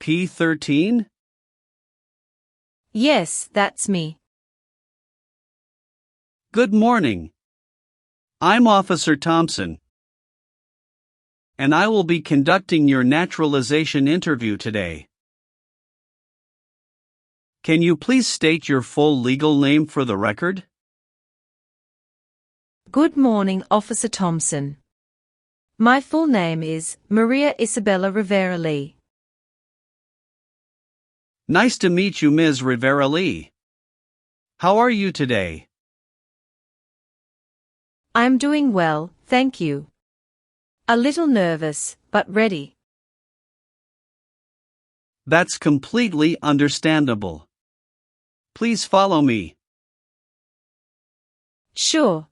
P13? Yes, that's me. Good morning. I'm Officer Thompson, and I will be conducting your naturalization interview today. Can you please state your full legal name for the record? Good morning, Officer Thompson. My full name is Maria Isabella Rivera Lee. Nice to meet you, Ms. Rivera Lee. How are you today? I'm doing well, thank you. A little nervous, but ready. That's completely understandable. Please follow me. Sure.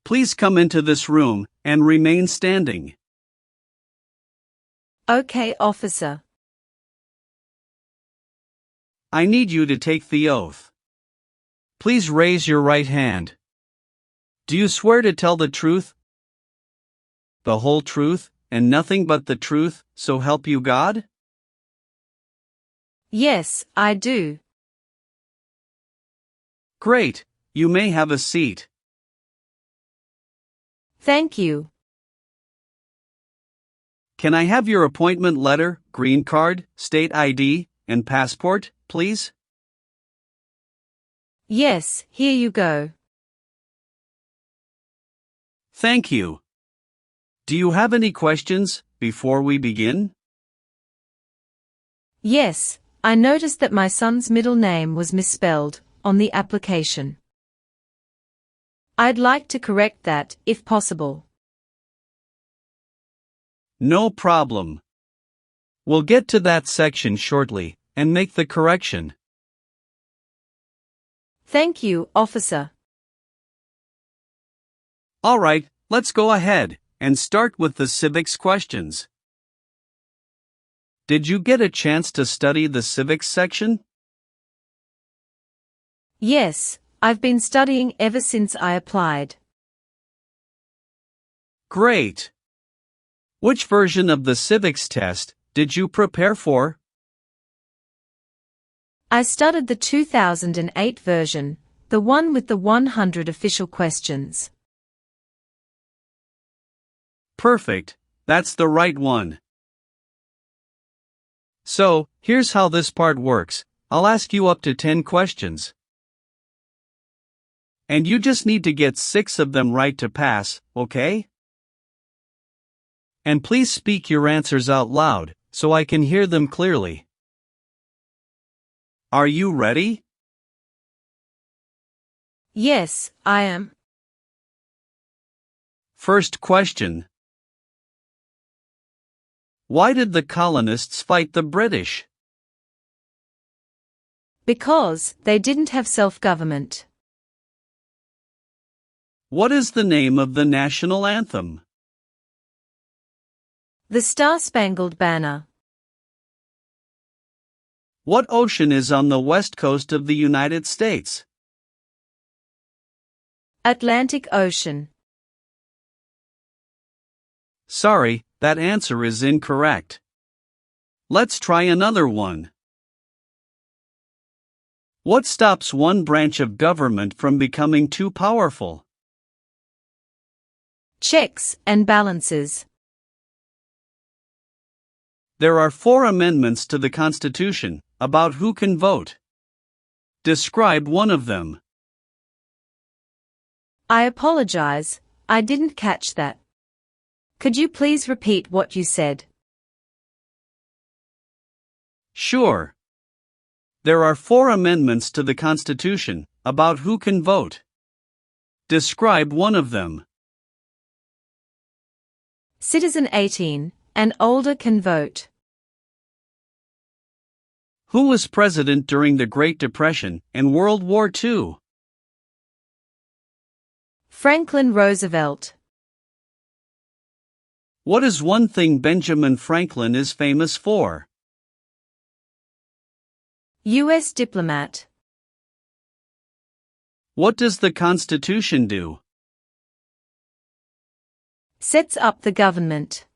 Please come into this room and remain standing. Okay, officer. I need you to take the oath. Please raise your right hand. Do you swear to tell the truth, the whole truth, and nothing but the truth, so help you God? Yes, I do. Great, you may have a seat. Thank you. Can I have your appointment letter, green card, state ID, and passport, please? Yes, here you go. Thank you. Do you have any questions before we begin? Yes, I noticed that my son's middle name was misspelled on the application. I'd like to correct that, if possible. No problem. We'll get to that section shortly and make the correction. Thank you, officer. All right, let's go ahead and start with the civics questions. Did you get a chance to study the civics section? Yes, I've been studying ever since I applied. Great. Which version of the civics test did you prepare for? I studied the 2008 version, the one with the 100 official questions. Perfect, that's the right one. So, here's how this part works. I'll ask you up to 10 questions. And you just need to get 6 of them right to pass, okay? And please speak your answers out loud, so I can hear them clearly. Are you ready? Yes, I am. First question. Why did the colonists fight the British? Because they didn't have self-government. What is the name of the national anthem? The Star-Spangled Banner. What ocean is on the west coast of the United States? Atlantic Ocean. Sorry, that answer is incorrect. Let's try another one. What stops one branch of government from becoming too powerful? Checks and balances. There are 4 amendments to the Constitution about who can vote. Describe one of them. I apologize, I didn't catch that. Could you please repeat what you said? Sure. There are 4 amendments to the Constitution about who can vote. Describe one of them. Citizen 18 and older can vote. Who was president during the Great Depression and World War II? Franklin Roosevelt. What is one thing Benjamin Franklin is famous for? U.S. diplomat. What does the Constitution do? Sets up the government.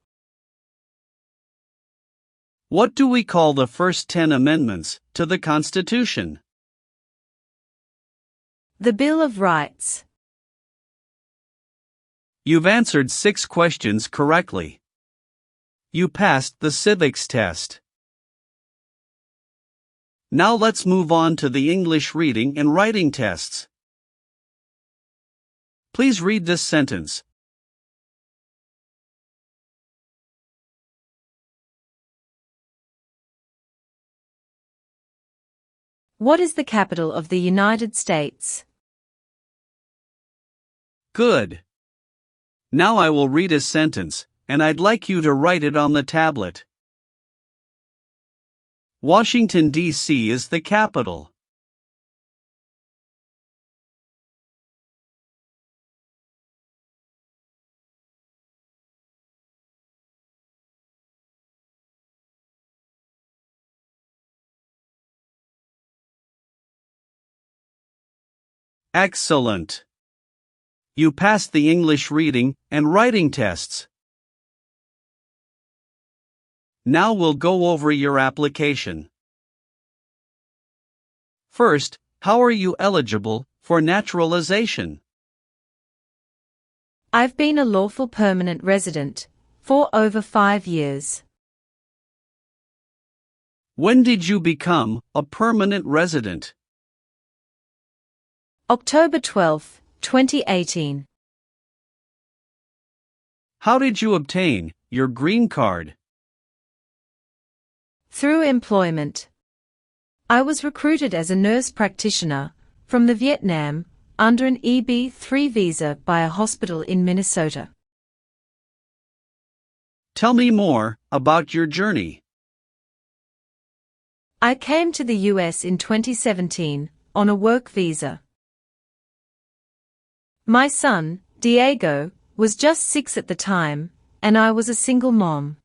What do we call the first 10 amendments to the Constitution? The Bill of Rights. You've answered 6 questions correctly. You passed the civics test. Now let's move on to the English reading and writing tests. Please read this sentence. What is the capital of the United States? Good. Now I will read a sentence, and I'd like you to write it on the tablet. Washington, D.C. is the capital. Excellent. You passed the English reading and writing tests. Now we'll go over your application. First, how are you eligible for naturalization? I've been a lawful permanent resident for over 5 years. When did you become a permanent resident? October 12, 2018. How did you obtain your green card? Through employment. I was recruited as a nurse practitioner from the Vietnam under an EB-3 visa by a hospital in Minnesota. Tell me more about your journey. I came to the US in 2017 on a work visa. My son, Diego, was just 6 at the time, and I was a single mom.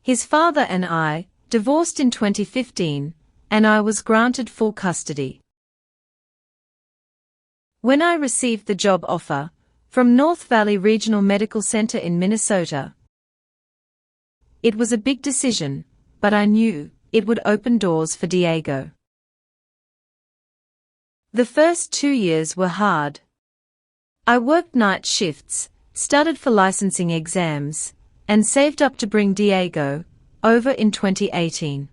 His father and I divorced in 2015, and I was granted full custody. When I received the job offer from North Valley Regional Medical Center in Minnesota, it was a big decision, but I knew it would open doors for Diego. The first 2 years were hard. I worked night shifts, studied for licensing exams, and saved up to bring Diego over in 2018.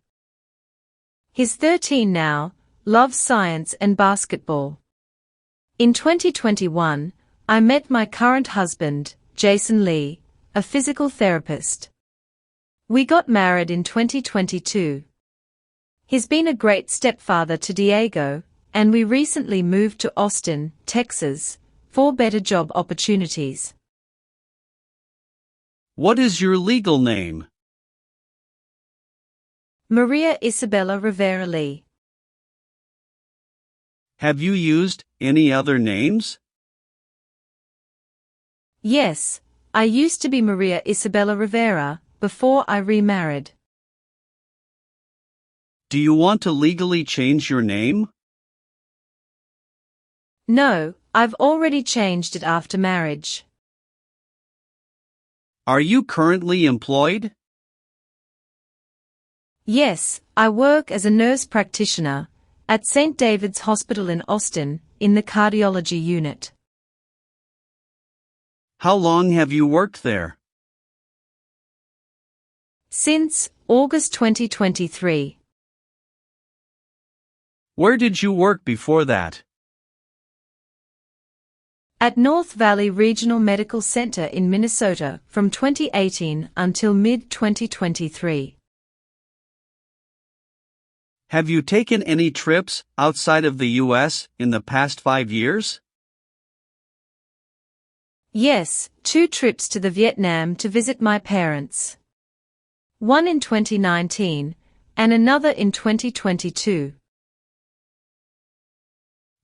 He's 13 now, loves science and basketball. In 2021, I met my current husband, Jason Lee, a physical therapist. We got married in 2022. He's been a great stepfather to Diego, and we recently moved to Austin, Texas, for better job opportunities. What is your legal name? Maria Isabella Rivera Lee. Have you used any other names? Yes, I used to be Maria Isabella Rivera before I remarried. Do you want to legally change your name? No, I've already changed it after marriage. Are you currently employed? Yes, I work as a nurse practitioner at St. David's Hospital in Austin, in the cardiology unit. How long have you worked there? Since August 2023. Where did you work before that? At North Valley Regional Medical Center in Minnesota from 2018 until mid-2023. Have you taken any trips outside of the U.S. in the past 5 years? Yes, 2 trips to the Vietnam to visit my parents. One in 2019, and another in 2022.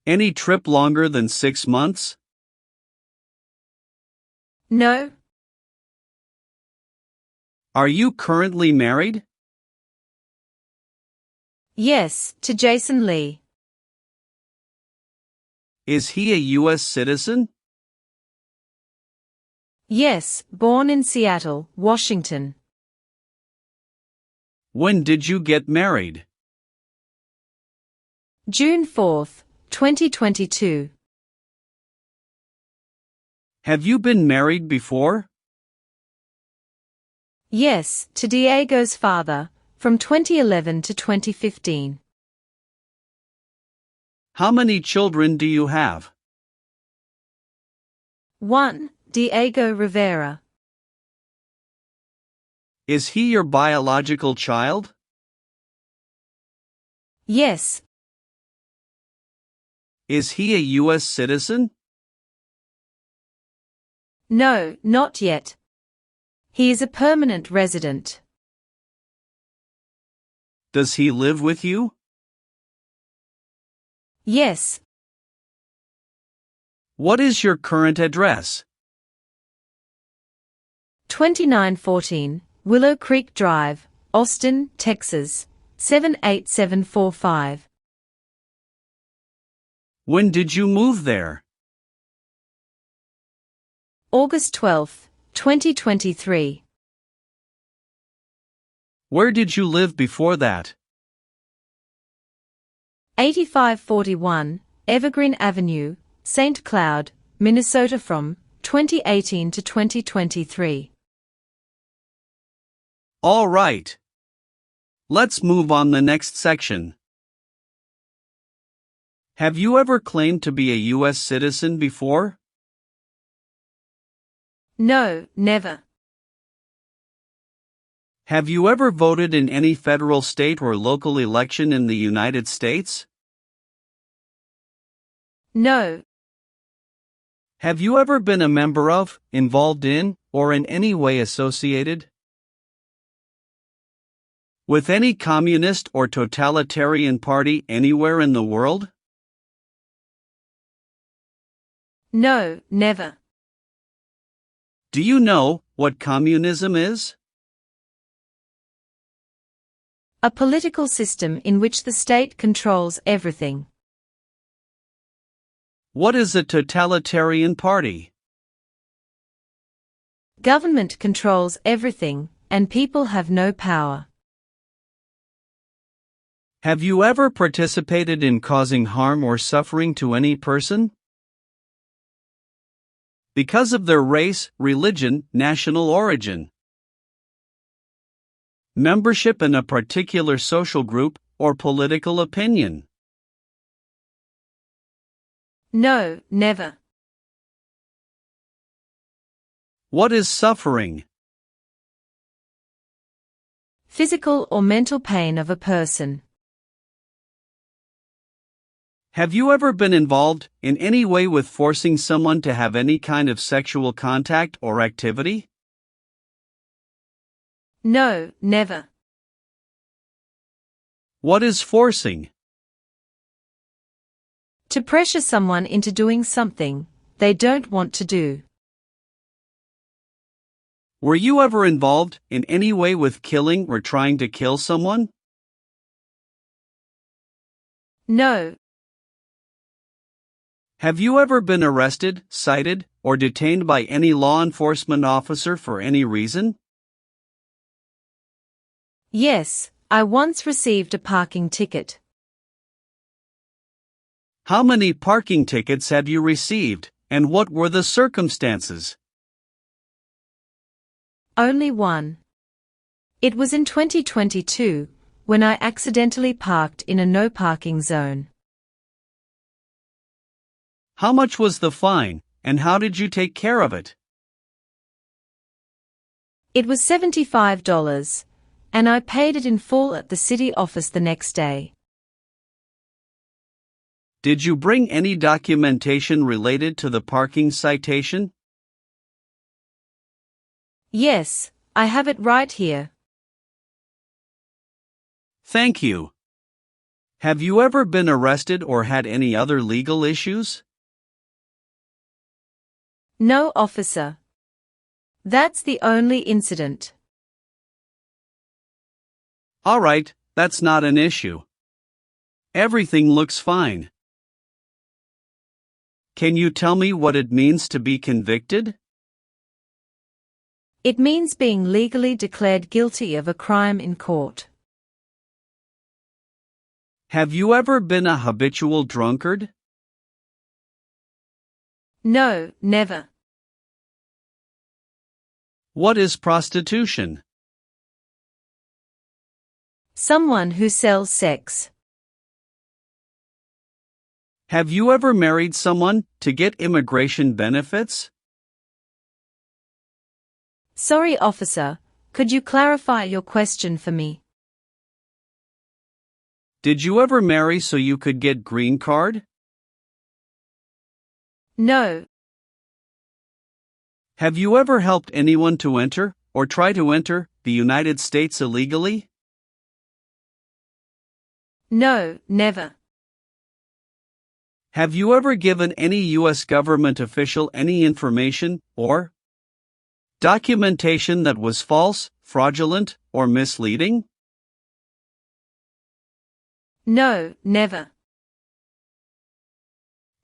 Any trip longer than 6 months? No. Are you currently married? Yes, to Jason Lee. Is he a U.S. citizen? Yes, born in Seattle, Washington. When did you get married? June 4, 2022. Have you been married before? Yes, to Diego's father, from 2011 to 2015. How many children do you have? 1. Diego Rivera. Is he your biological child? Yes. Is he a U.S. citizen? No, not yet. He is a permanent resident. Does he live with you? Yes. What is your current address? 2914 Willow Creek Drive, Austin, Texas, 78745. When did you move there? August 12, 2023. Where did you live before that? 8541 Evergreen Avenue, St. Cloud, Minnesota from 2018 to 2023. All right. Let's move on the next section. Have you ever claimed to be a U.S. citizen before? No, never. Have you ever voted in any federal, state, or local election in the United States? No. Have you ever been a member of, involved in, or in any way associated with any communist or totalitarian party anywhere in the world? No, never. Do you know what communism is? A political system in which the state controls everything. What is a totalitarian party? Government controls everything, and people have no power. Have you ever participated in causing harm or suffering to any person because of their race, religion, national origin, membership in a particular social group, or political opinion? No, never. What is suffering? Physical or mental pain of a person. Have you ever been involved in any way with forcing someone to have any kind of sexual contact or activity? No, never. What is forcing? To pressure someone into doing something they don't want to do. Were you ever involved in any way with killing or trying to kill someone? No. Have you ever been arrested, cited, or detained by any law enforcement officer for any reason? Yes, I once received a parking ticket. How many parking tickets have you received, and what were the circumstances? Only one. It was in 2022, when I accidentally parked in a no parking zone. How much was the fine, and how did you take care of it? It was $75, and I paid it in full at the city office the next day. Did you bring any documentation related to the parking citation? Yes, I have it right here. Thank you. Have you ever been arrested or had any other legal issues? No, officer. That's the only incident. All right, that's not an issue. Everything looks fine. Can you tell me what it means to be convicted? It means being legally declared guilty of a crime in court. Have you ever been a habitual drunkard? No, never. What is prostitution? Someone who sells sex. Have you ever married someone to get immigration benefits? Sorry, officer, could you clarify your question for me? Did you ever marry so you could get green card? No. Have you ever helped anyone to enter, or try to enter, the United States illegally? No, never. Have you ever given any U.S. government official any information, or documentation that was false, fraudulent, or misleading? No, never.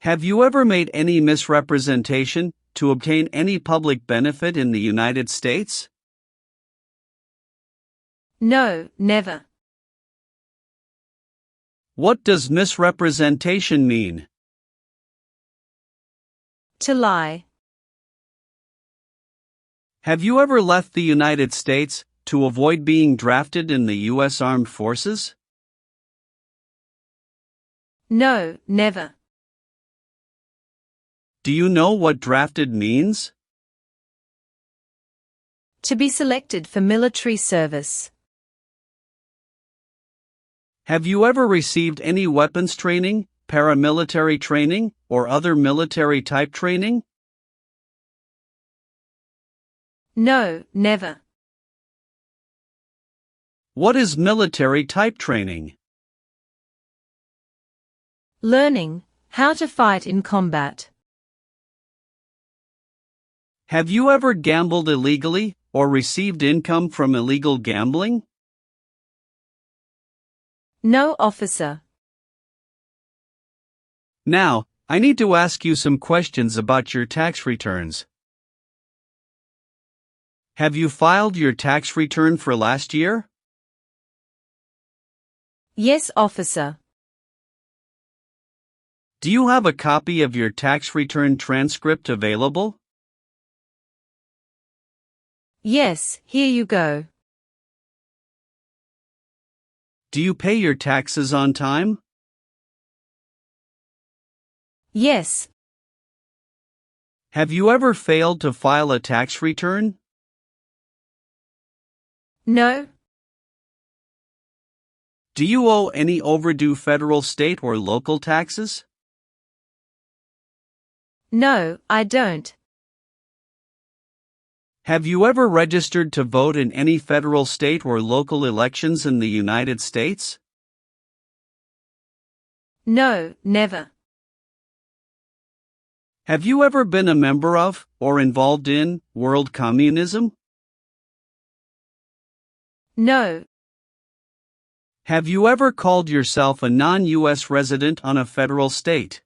Have you ever made any misrepresentation to obtain any public benefit in the United States? No, never. What does misrepresentation mean? To lie. Have you ever left the United States to avoid being drafted in the U.S. Armed Forces? No, never. Do you know what drafted means? To be selected for military service. Have you ever received any weapons training, paramilitary training, or other military type training? No, never. What is military type training? Learning how to fight in combat. Have you ever gambled illegally, or received income from illegal gambling? No, officer. Now, I need to ask you some questions about your tax returns. Have you filed your tax return for last year? Yes, officer. Do you have a copy of your tax return transcript available? Yes, here you go. Do you pay your taxes on time? Yes. Have you ever failed to file a tax return? No. Do you owe any overdue federal, state, or local taxes? No, I don't. Have you ever registered to vote in any federal, state, or local elections in the United States? No, never. Have you ever been a member of, or involved in, world communism? No. Have you ever called yourself a non-U.S. resident on a federal, state,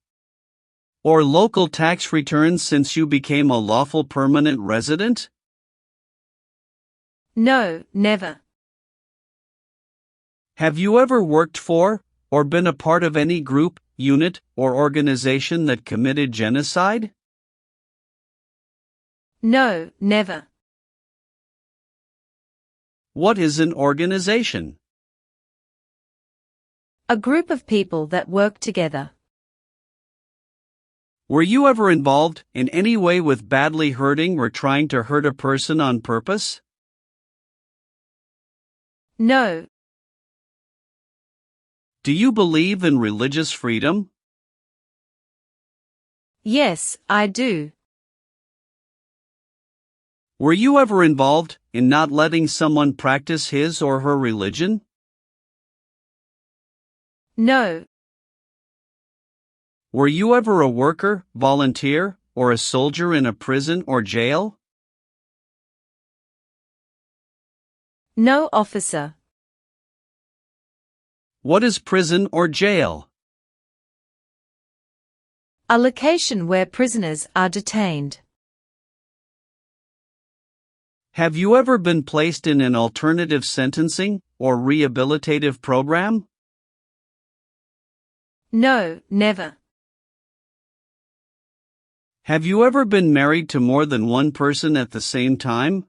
or local tax return since you became a lawful permanent resident? No, never. Have you ever worked for, or been a part of any group, unit, or organization that committed genocide? No, never. What is an organization? A group of people that work together. Were you ever involved in any way with badly hurting or trying to hurt a person on purpose? No. Do you believe in religious freedom? Yes, I do. Were you ever involved in not letting someone practice his or her religion? No. Were you ever a worker, volunteer, or a soldier in a prison or jail? No, officer. What is prison or jail? A location where prisoners are detained. Have you ever been placed in an alternative sentencing or rehabilitative program? No, never. Have you ever been married to more than one person at the same time?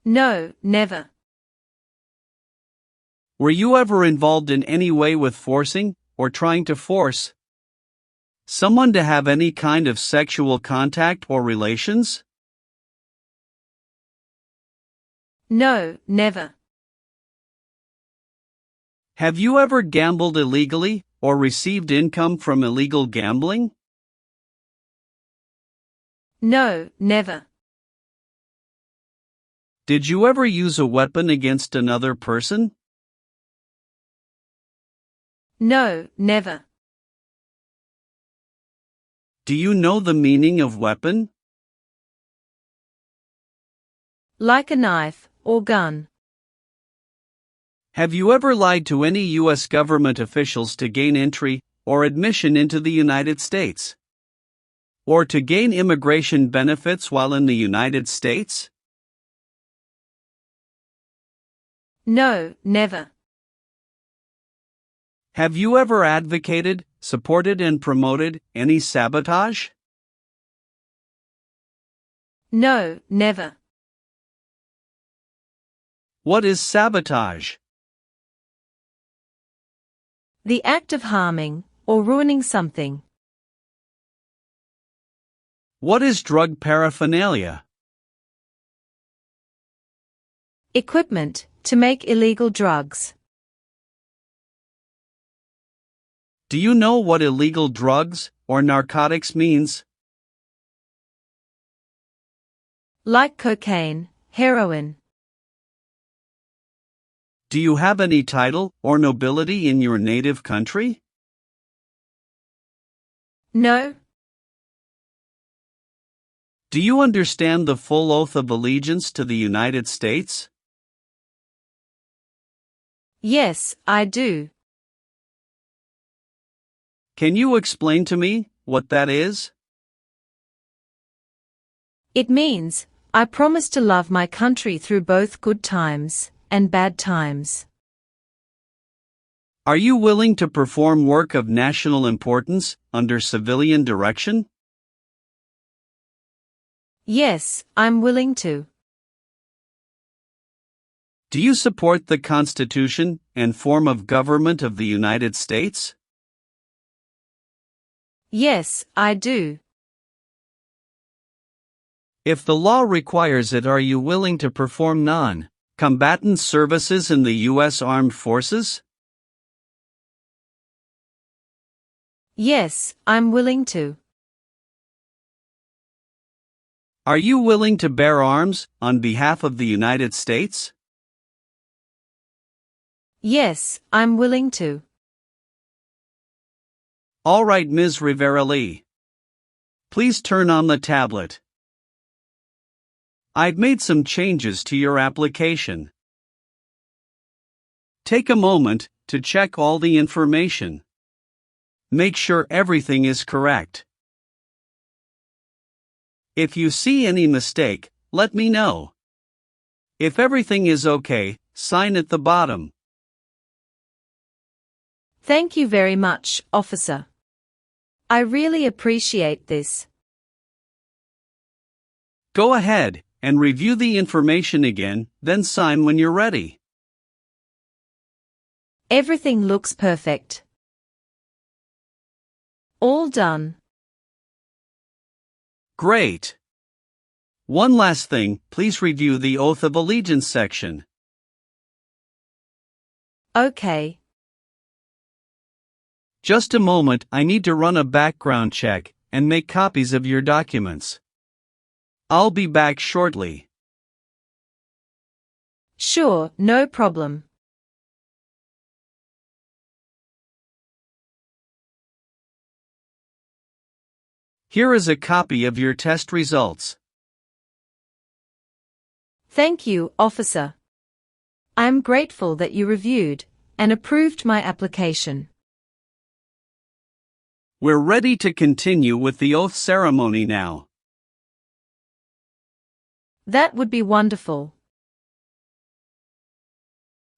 No, never. Were you ever involved in any way with forcing, or trying to force, someone to have any kind of sexual contact or relations? No, never. Have you ever gambled illegally, or received income from illegal gambling? No, never. Did you ever use a weapon against another person? No, never. Do you know the meaning of weapon? Like a knife or gun. Have you ever lied to any U.S. government officials to gain entry or admission into the United States? Or to gain immigration benefits while in the United States? No, never. Have you ever advocated, supported and promoted any sabotage? No, never. What is sabotage? The act of harming or ruining something. What is drug paraphernalia? Equipment to make illegal drugs. Do you know what illegal drugs or narcotics means? Like cocaine, heroin. Do you have any title or nobility in your native country? No. Do you understand the full oath of allegiance to the United States? Yes, I do. Can you explain to me what that is? It means, I promise to love my country through both good times and bad times. Are you willing to perform work of national importance under civilian direction? Yes, I'm willing to. Do you support the Constitution and form of government of the United States? Yes, I do. If the law requires it, are you willing to perform non-combatant services in the U.S. Armed Forces? Yes, I'm willing to. Are you willing to bear arms on behalf of the United States? Yes, I'm willing to. All right, Ms. Rivera-Lee. Please turn on the tablet. I've made some changes to your application. Take a moment to check all the information. Make sure everything is correct. If you see any mistake, let me know. If everything is okay, sign at the bottom. Thank you very much, officer. I really appreciate this. Go ahead and review the information again, then sign when you're ready. Everything looks perfect. All done. Great. One last thing, please review the Oath of Allegiance section. Okay. Just a moment, I need to run a background check and make copies of your documents. I'll be back shortly. Sure, no problem. Here is a copy of your test results. Thank you, officer. I am grateful that you reviewed and approved my application. We're ready to continue with the oath ceremony now. That would be wonderful.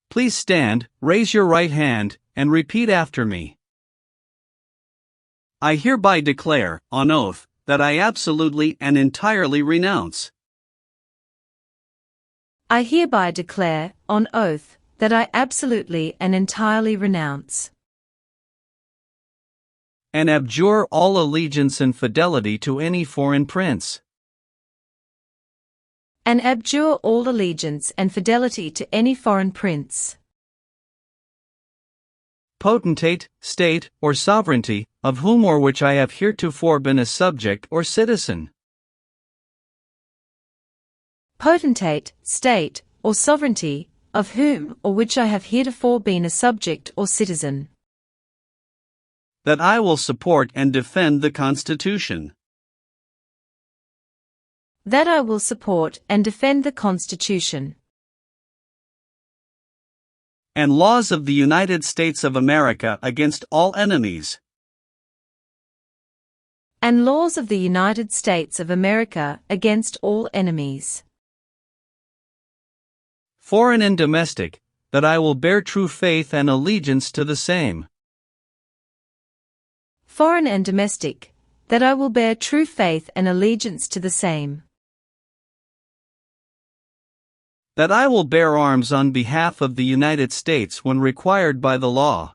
Please stand, raise your right hand, and repeat after me. I hereby declare, on oath, that I absolutely and entirely renounce I hereby declare, on oath, that I absolutely and entirely renounce and abjure all allegiance and fidelity to any foreign prince, and abjure all allegiance and fidelity to any foreign prince, potentate, state, or sovereignty, of whom or which I have heretofore been a subject or citizen. Potentate, state, or sovereignty, of whom or which I have heretofore been a subject or citizen. That I will support and defend the Constitution. That I will support and defend the Constitution. And laws of the United States of America against all enemies. And laws of the United States of America against all enemies. Foreign and domestic, that I will bear true faith and allegiance to the same. Foreign and domestic, that I will bear true faith and allegiance to the same. That I will bear arms on behalf of the United States when required by the law.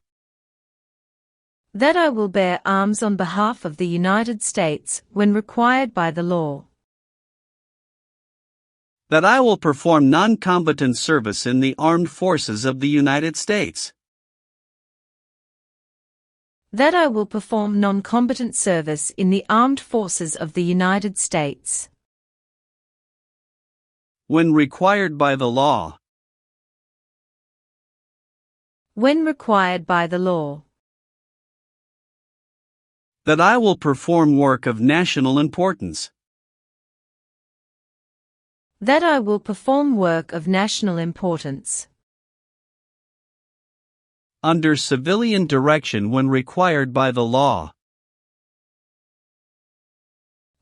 That I will bear arms on behalf of the United States when required by the law. That I will perform non-combatant service in the armed forces of the United States. That I will perform non-combatant service in the armed forces of the United States. When required by the law. When required by the law. That I will perform work of national importance. That I will perform work of national importance. Under civilian direction when required by the law.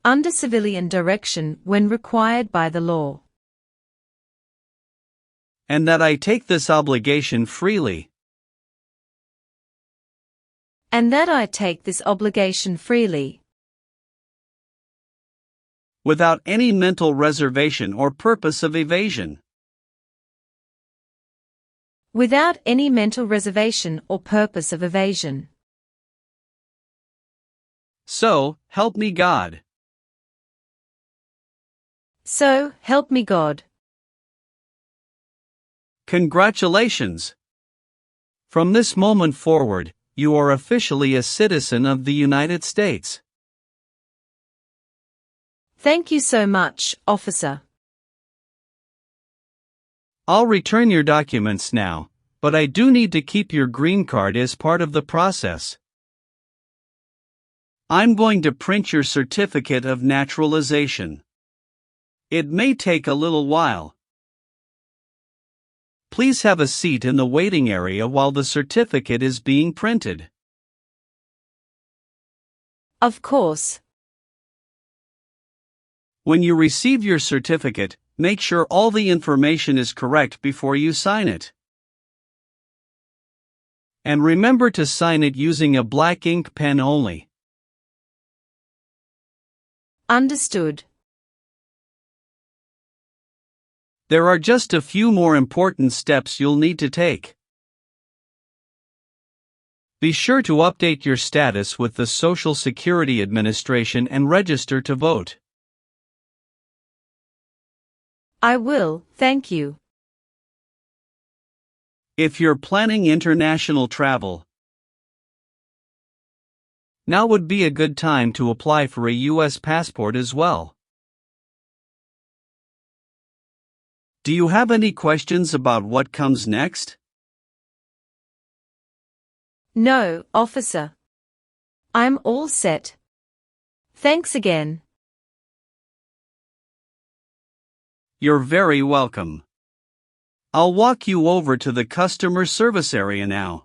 Under civilian direction when required by the law. And that I take this obligation freely. And that I take this obligation freely. Without any mental reservation or purpose of evasion. Without any mental reservation or purpose of evasion. So, help me God. So, help me God. Congratulations! From this moment forward, you are officially a citizen of the United States. Thank you so much, officer. I'll return your documents now, but I do need to keep your green card as part of the process. I'm going to print your certificate of naturalization. It may take a little while. Please have a seat in the waiting area while the certificate is being printed. Of course. When you receive your certificate, make sure all the information is correct before you sign it. And remember to sign it using a black ink pen only. Understood. There are just a few more important steps you'll need to take. Be sure to update your status with the Social Security Administration and register to vote. I will, thank you. If you're planning international travel, now would be a good time to apply for a U.S. passport as well. Do you have any questions about what comes next? No, officer. I'm all set. Thanks again. You're very welcome. I'll walk you over to the customer service area now.